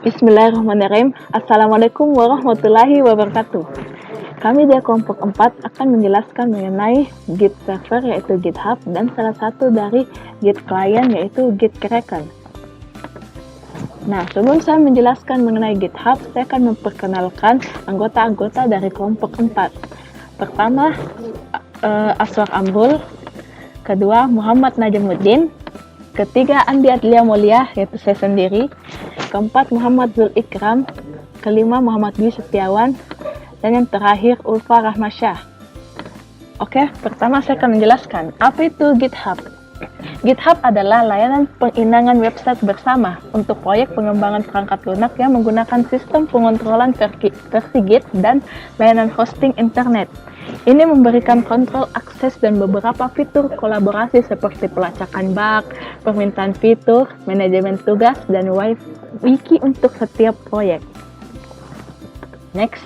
Bismillahirrahmanirrahim. Assalamualaikum warahmatullahi wabarakatuh. Kami di kelompok 4 akan menjelaskan mengenai Git server yaitu GitHub dan salah satu dari Git client yaitu Git Kraken. Nah, sebelum saya menjelaskan mengenai GitHub, saya akan memperkenalkan anggota-anggota dari kelompok 4. Pertama, Aswar Amrul. Kedua, Muhammad Najamuddin. Ketiga, Andi Adlia Mulia, yaitu saya sendiri. Keempat, Muhammad Zul Ikram. Kelima, Muhammad Dwi Setiawan. Dan yang terakhir, Ulfa Rahmasyah. Oke, pertama saya akan menjelaskan, apa itu GitHub? GitHub adalah layanan penginangan website bersama untuk proyek pengembangan perangkat lunak yang menggunakan sistem pengontrolan versi Git dan layanan hosting internet. Ini memberikan kontrol akses dan beberapa fitur kolaborasi seperti pelacakan bug, permintaan fitur, manajemen tugas, dan wiki untuk setiap proyek. Next.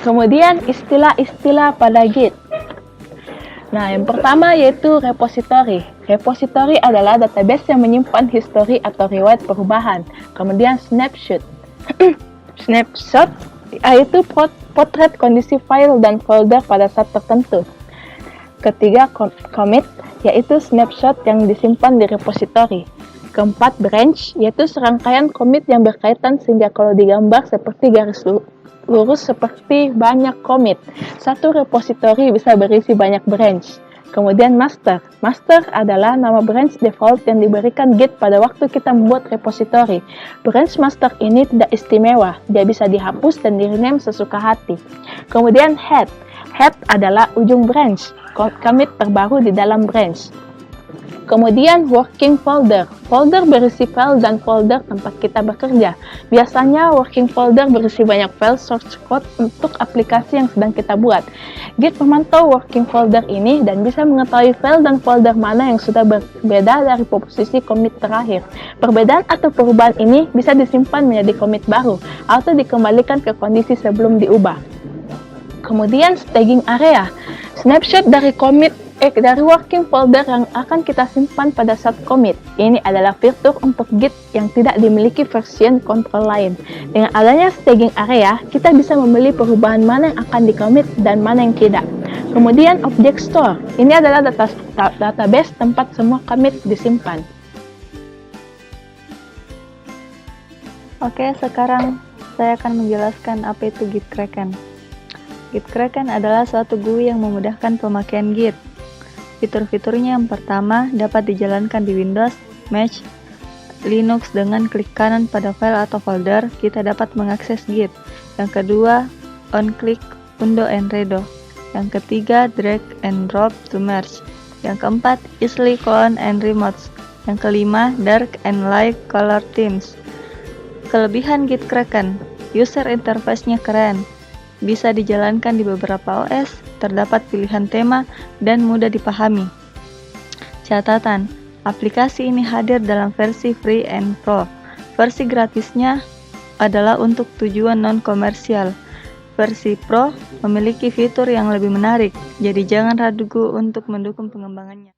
Kemudian istilah-istilah pada Git. Nah, yang pertama yaitu repository. Repository adalah database yang menyimpan histori atau riwayat perubahan. Kemudian snapshot. Snapshot yaitu potret kondisi file dan folder pada saat tertentu. Ketiga, commit, yaitu snapshot yang disimpan di repository. Keempat, branch, yaitu serangkaian commit yang berkaitan sehingga kalau digambar seperti garis lurus seperti banyak commit. Satu repository bisa berisi banyak branch. Kemudian master. Master adalah nama branch default yang diberikan Git pada waktu kita membuat repository. Branch master ini tidak istimewa, dia bisa dihapus dan di-rename sesuka hati. Kemudian head. Head adalah ujung branch, commit terbaru di dalam branch. Kemudian working folder. Folder berisi file dan folder tempat kita bekerja. Biasanya working folder berisi banyak file source code untuk aplikasi yang sedang kita buat. Git memantau working folder ini dan bisa mengetahui file dan folder mana yang sudah berbeda dari posisi commit terakhir. Perbedaan atau perubahan ini bisa disimpan menjadi commit baru atau dikembalikan ke kondisi sebelum diubah. Kemudian staging area. Snapshot dari dari working folder yang akan kita simpan pada saat commit. Ini adalah fitur untuk Git yang tidak dimiliki version control lain. Dengan adanya staging area, kita bisa memilih perubahan mana yang akan di-commit dan mana yang tidak. Kemudian object store. Ini adalah database tempat semua commit disimpan. Oke, sekarang saya akan menjelaskan apa itu Git Kraken. Git Kraken adalah suatu GUI yang memudahkan pemakaian Git. Fitur-fiturnya yang pertama dapat dijalankan di Windows, Mac, Linux dengan klik kanan pada file atau folder, kita dapat mengakses Git. Yang kedua, on-click undo and redo. Yang ketiga, drag and drop to merge. Yang keempat, easily clone and remote. Yang kelima, dark and light color themes. Kelebihan Git Kraken, user interface-nya keren, bisa dijalankan di beberapa OS, terdapat pilihan tema, dan mudah dipahami. Catatan, aplikasi ini hadir dalam versi free and pro. Versi gratisnya adalah untuk tujuan non-komersial. Versi pro memiliki fitur yang lebih menarik, jadi jangan ragu untuk mendukung pengembangannya.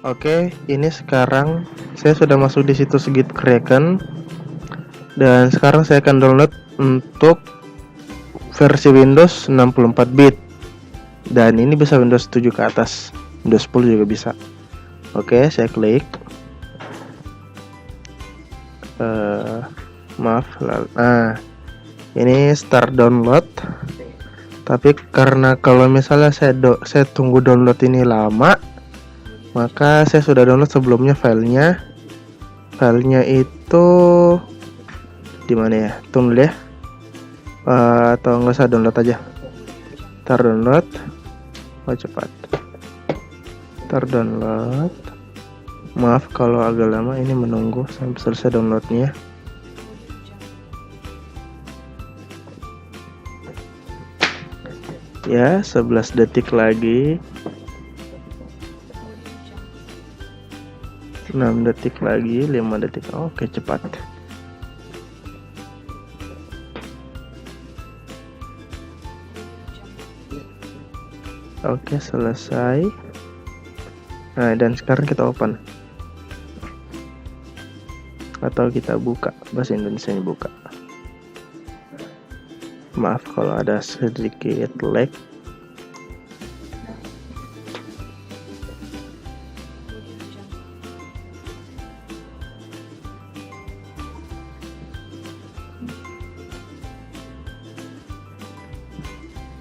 Oke, ini sekarang saya sudah masuk di situs Git Kraken. Dan sekarang saya akan download untuk versi Windows 64 bit. Dan ini bisa Windows 7 ke atas. Windows 10 juga bisa. Oke, saya klik. Ini start download. Tapi karena kalau misalnya saya tunggu download ini lama, maka saya sudah download sebelumnya filenya. Filenya itu di mana ya? Tunggu deh. Atau nggak usah download aja. Tar download. Cepat. Tar download. Maaf kalau agak lama ini menunggu sampai selesai downloadnya. Ya, 11 detik lagi. 6 detik lagi, 5 detik. Oke, cepat. Oke, selesai. Nah, dan sekarang kita open. atau kita buka, bahasa Indonesianya buka. Maaf kalau ada sedikit lag.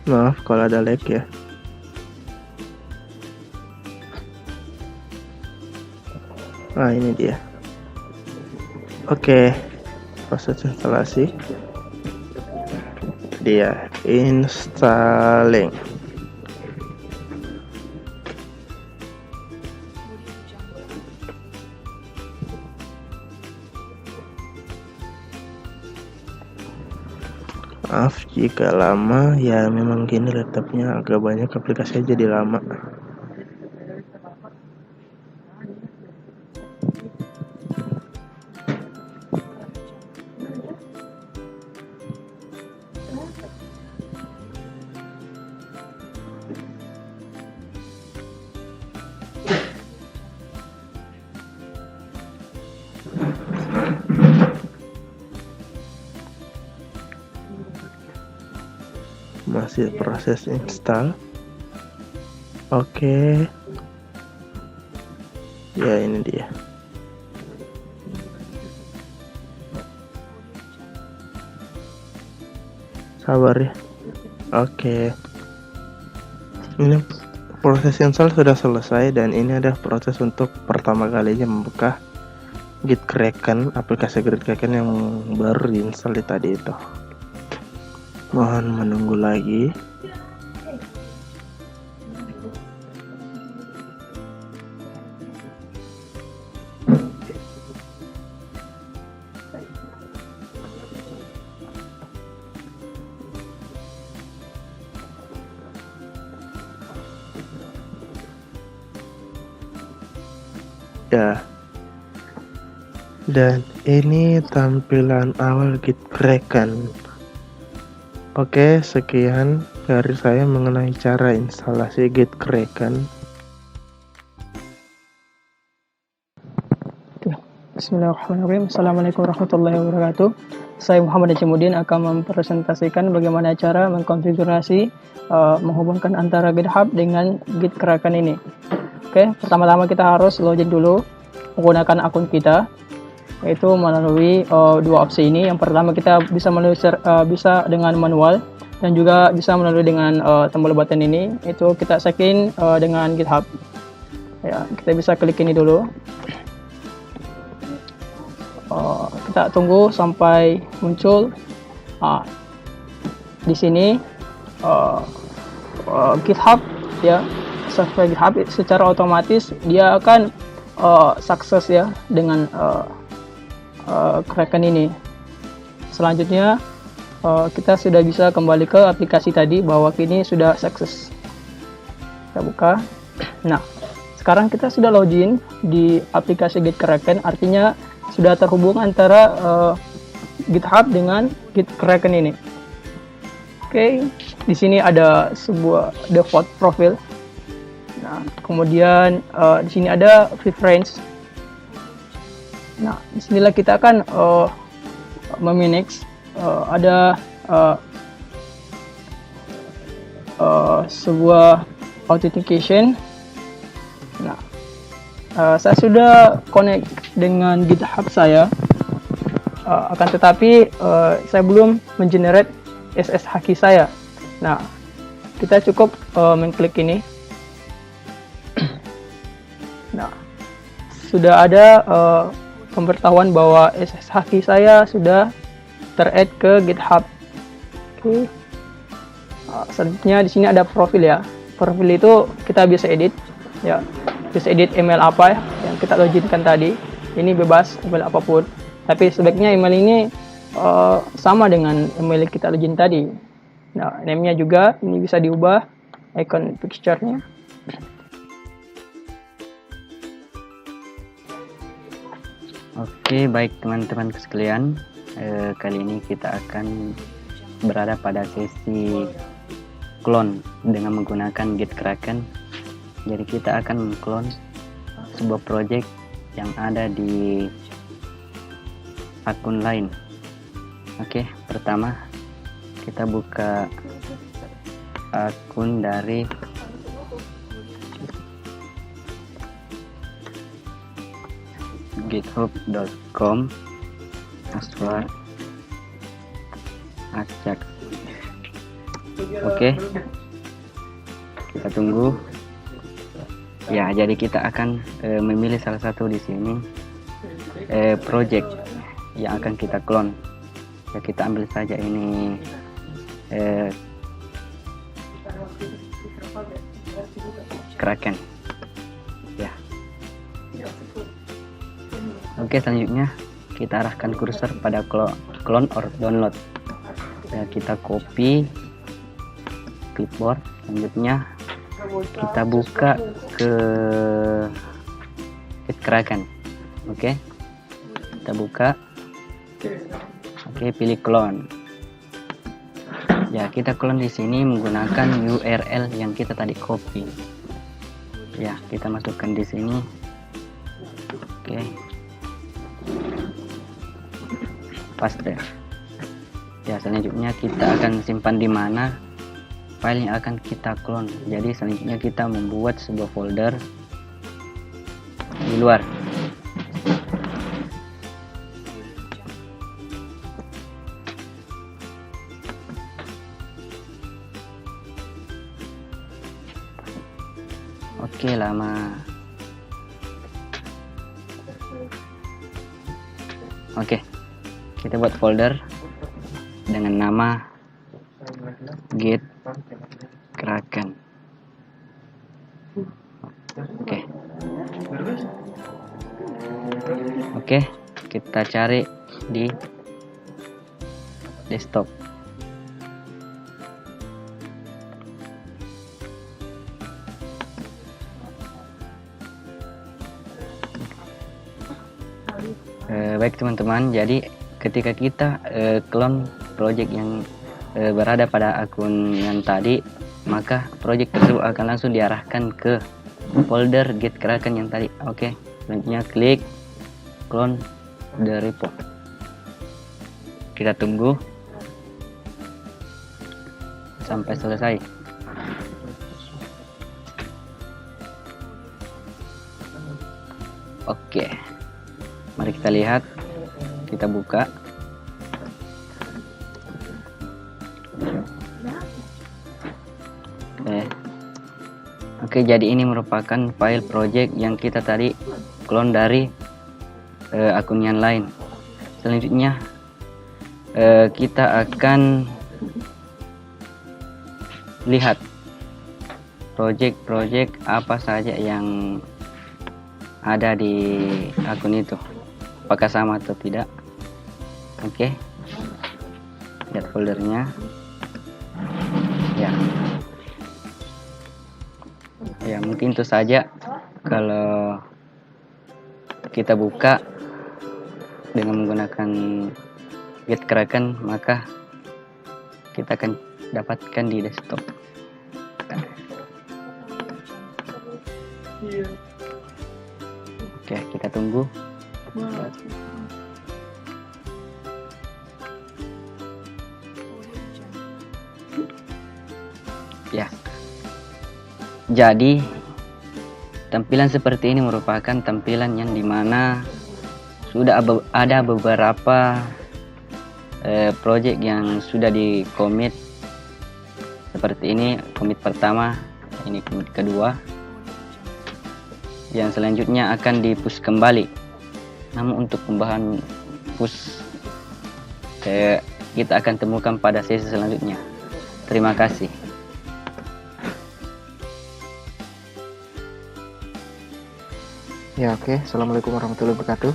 Maaf kalau ada lag ya. Ini dia. Oke, proses instalasi. Dia installing. Maaf jika lama, ya memang gini laptopnya agak banyak aplikasinya jadi lama. Masih proses install. Oke. Ya, ini dia. Sabar ya. Oke. Ini proses install sudah selesai dan ini ada proses untuk pertama kalinya membuka Git Kraken, aplikasi Git Kraken yang baru diinstal tadi itu. Mohon menunggu lagi. Ya. Dan ini tampilan awal Git Kraken. Oke, sekian dari saya mengenai cara instalasi Git Kraken. Bismillahirrahmanirrahim. Assalamualaikum warahmatullahi wabarakatuh. Saya Muhammad Najmuddin akan mempresentasikan bagaimana cara mengkonfigurasi menghubungkan antara GitHub dengan Git Kraken ini. Oke, pertama-tama kita harus login dulu menggunakan akun kita, yaitu melalui dua opsi ini. Yang pertama kita bisa melalui bisa dengan manual dan juga bisa melalui dengan tombol button ini, itu kita check in dengan GitHub. Ya, kita bisa klik ini dulu. Kita tunggu sampai muncul di sini GitHub ya, server GitHub secara otomatis dia akan sukses ya dengan Kraken ini. Selanjutnya kita sudah bisa kembali ke aplikasi tadi bahwa kini sudah sukses. Kita buka. Nah, sekarang kita sudah login di aplikasi Git Kraken, artinya sudah terhubung antara GitHub dengan Git Kraken ini. Oke, di sini ada sebuah default profile. Nah, kemudian di sini ada preference. Nah, disinilah kita akan memanage ada sebuah authentication. Nah, saya sudah connect dengan GitHub saya, akan tetapi saya belum mengenerate SSH key saya. Nah, kita cukup mengklik ini. Nah, sudah ada pemberitahuan bahwa SSH key saya sudah ter-add ke GitHub. Oke. Selanjutnya di sini ada profil ya. Profil itu kita bisa edit ya. Bisa edit email apa yang kita loginkan tadi. Ini bebas email apapun. Tapi sebaiknya email ini sama dengan email yang kita login tadi. Nah, name-nya juga ini bisa diubah, icon picture-nya. Oke, baik teman-teman sekalian, kali ini kita akan berada pada sesi clone dengan menggunakan Git Kraken. Jadi kita akan mengclone sebuah project yang ada di akun lain. Oke, pertama kita buka akun dari github.com password acak. Oke, kita tunggu ya. Jadi kita akan memilih salah satu di sini project yang akan kita clone ya. Kita ambil saja ini Kraken ya. Oke, selanjutnya kita arahkan kursor pada clone or download ya. Kita copy clipboard. Selanjutnya kita buka ke Git Kraken. Oke, kita buka. Oke, pilih clone ya. Kita clone di sini menggunakan URL yang kita tadi copy ya. Kita masukkan di sini. Oke, paste ya. Selanjutnya kita akan simpan di mana file yang akan kita clone. Jadi selanjutnya kita membuat sebuah folder di luar. Oke, lama. Oke, kita buat folder dengan nama Git Kraken. Oke, kita cari di desktop. Baik teman-teman, jadi ketika kita clone project yang berada pada akun yang tadi, maka project tersebut akan langsung diarahkan ke folder Git Kraken yang tadi. Oke, selanjutnya klik clone the repo. Kita tunggu sampai selesai. Oke, mari kita lihat. Kita buka. Oke, jadi ini merupakan file project yang kita tadi clone dari akun yang lain. Selanjutnya kita akan lihat project-project apa saja yang ada di akun itu, apakah sama atau tidak. Oke, lihat foldernya ya. Mungkin itu saja. Kalau kita buka dengan menggunakan Git Kraken, maka kita akan dapatkan di desktop. Oke, kita tunggu. Ya, jadi tampilan seperti ini merupakan tampilan yang dimana sudah ada beberapa project yang sudah di commit seperti ini. Commit pertama, ini commit kedua, yang selanjutnya akan di push kembali. Namun untuk pembahasan push kita akan temukan pada sesi selanjutnya. Terima kasih. Ya, oke. Assalamualaikum warahmatullahi wabarakatuh.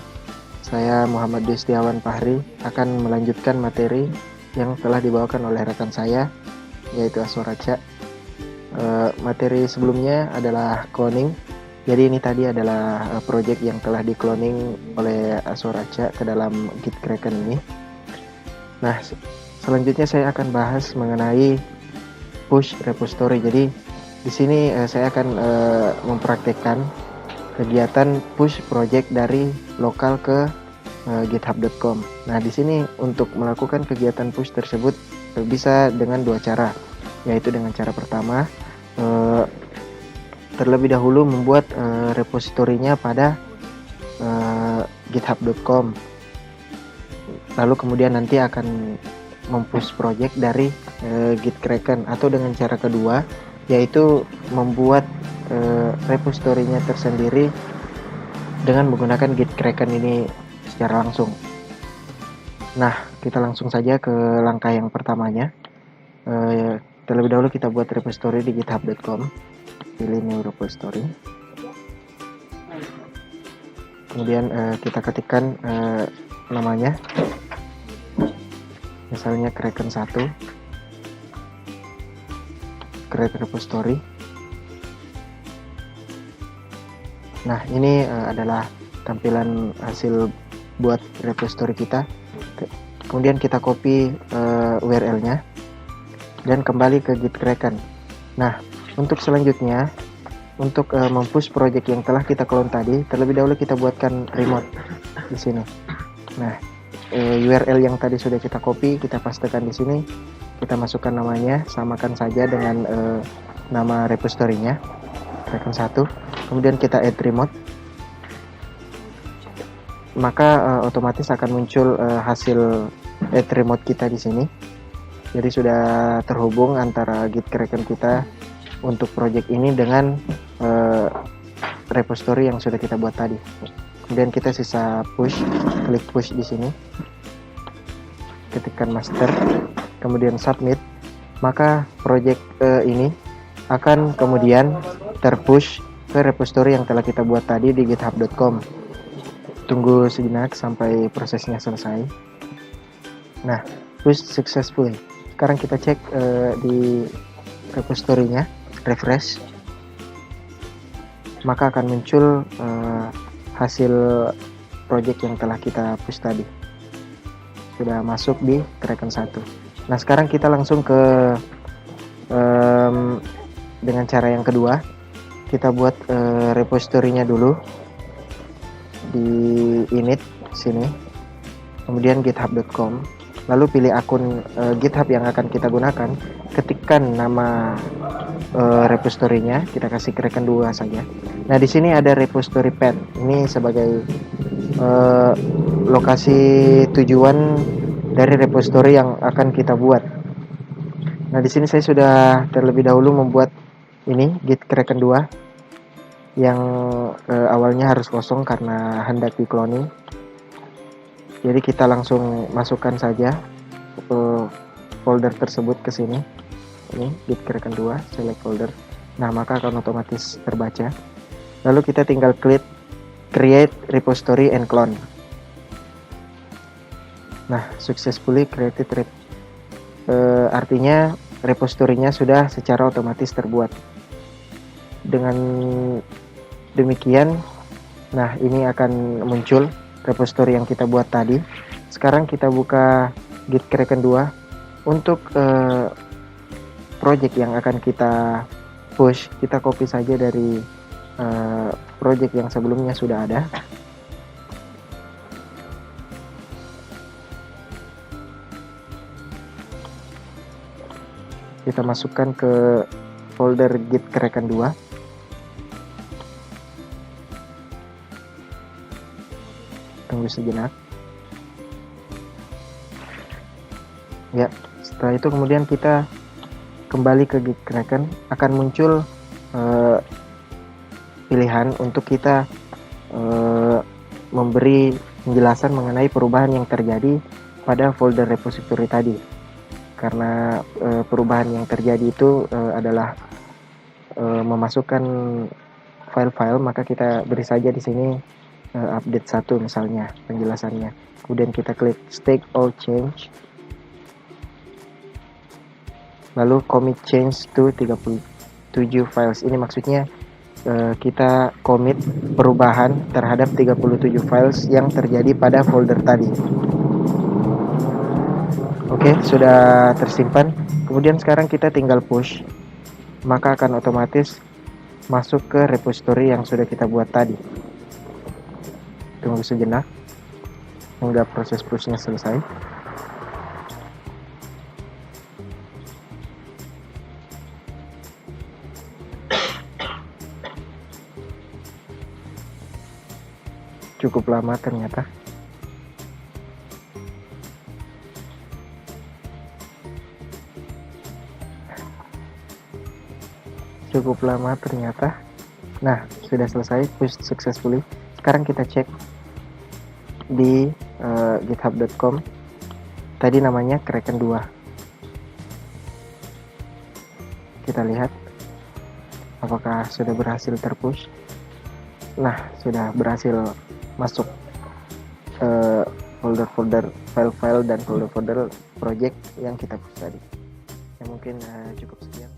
Saya Muhammad Destiawan Fahri akan melanjutkan materi yang telah dibawakan oleh rekan saya, yaitu Aswaraca. Materi sebelumnya adalah cloning. Jadi ini tadi adalah project yang telah di-cloning oleh Aswaraca ke dalam Git Kraken ini. Nah, selanjutnya saya akan bahas mengenai push repository. Jadi di sini saya akan mempraktekkan kegiatan push project dari lokal ke github.com. Nah, di sini untuk melakukan kegiatan push tersebut bisa dengan dua cara, yaitu dengan cara pertama, terlebih dahulu membuat repositorinya pada github.com, lalu kemudian nanti akan mempush project dari gitkraken, atau dengan cara kedua yaitu membuat repositorinya tersendiri dengan menggunakan gitkraken ini secara langsung. Nah, kita langsung saja ke langkah yang pertamanya. Terlebih dahulu kita buat repository di github.com, pilih new repository, kemudian kita ketikkan namanya, misalnya kraken 1, create repository. Nah, ini adalah tampilan hasil buat repository kita. Kemudian kita copy URL-nya dan kembali ke gitkraken. Nah, untuk selanjutnya, untuk mempush project yang telah kita clone tadi, terlebih dahulu kita buatkan remote di sini. Nah, URL yang tadi sudah kita copy, kita pastekan di sini. Kita masukkan namanya, samakan saja dengan nama repositorinya, kraken 1. Kemudian kita add remote. Maka otomatis akan muncul hasil add remote kita di sini. Jadi sudah terhubung antara gitkraken kita untuk project ini dengan repository yang sudah kita buat tadi. Kemudian kita sisa push, klik push di sini, ketikkan master, kemudian submit, maka project ini akan kemudian terpush ke repository yang telah kita buat tadi di github.com. Tunggu sejenak sampai prosesnya selesai. Nah, push successfully. Sekarang kita cek di repository-nya, refresh, maka akan muncul hasil project yang telah kita push tadi. Sudah masuk di kraken 1. Nah, sekarang kita langsung ke dengan cara yang kedua. Kita buat repository-nya dulu di init sini, kemudian github.com, lalu pilih akun GitHub yang akan kita gunakan, ketikkan nama repository-nya, kita kasih kraken 2 saja. Nah, di sini ada repository path. Ini sebagai lokasi tujuan dari repository yang akan kita buat. Nah, di sini saya sudah terlebih dahulu membuat ini git kraken 2 yang awalnya harus kosong karena hendak di cloning. Jadi kita langsung masukkan saja folder tersebut ke sini. Ini git kraken 2, select folder. Nah, maka akan otomatis terbaca. Lalu kita tinggal klik create repository and clone. Nah, successfully created artinya repositorinya sudah secara otomatis terbuat. Dengan demikian, nah ini akan muncul repository yang kita buat tadi. Sekarang kita buka gitkraken 2 untuk project yang akan kita push. Kita copy saja dari project yang sebelumnya sudah ada. Kita masukkan ke folder gitkraken 2. Tunggu sejenak. Ya, setelah itu kemudian kita kembali ke gitkraken, akan muncul pilihan untuk kita memberi penjelasan mengenai perubahan yang terjadi pada folder repository tadi. Karena perubahan yang terjadi itu adalah memasukkan file-file, maka kita beri saja di sini update 1 misalnya penjelasannya. Kemudian kita klik state all change, lalu commit change to 37 files. Ini maksudnya kita commit perubahan terhadap 37 files yang terjadi pada folder tadi. Oke, sudah tersimpan. Kemudian sekarang kita tinggal push, maka akan otomatis masuk ke repository yang sudah kita buat tadi. Tunggu sejenak. hingga proses pushnya selesai. Cukup lama ternyata. Nah, sudah selesai push successfully. Sekarang kita cek di github.com. Tadi namanya Kraken 2. Kita lihat apakah sudah berhasil terpush. Nah, sudah berhasil masuk folder-folder file-file dan folder-folder project yang kita push tadi. Ya mungkin cukup sekian.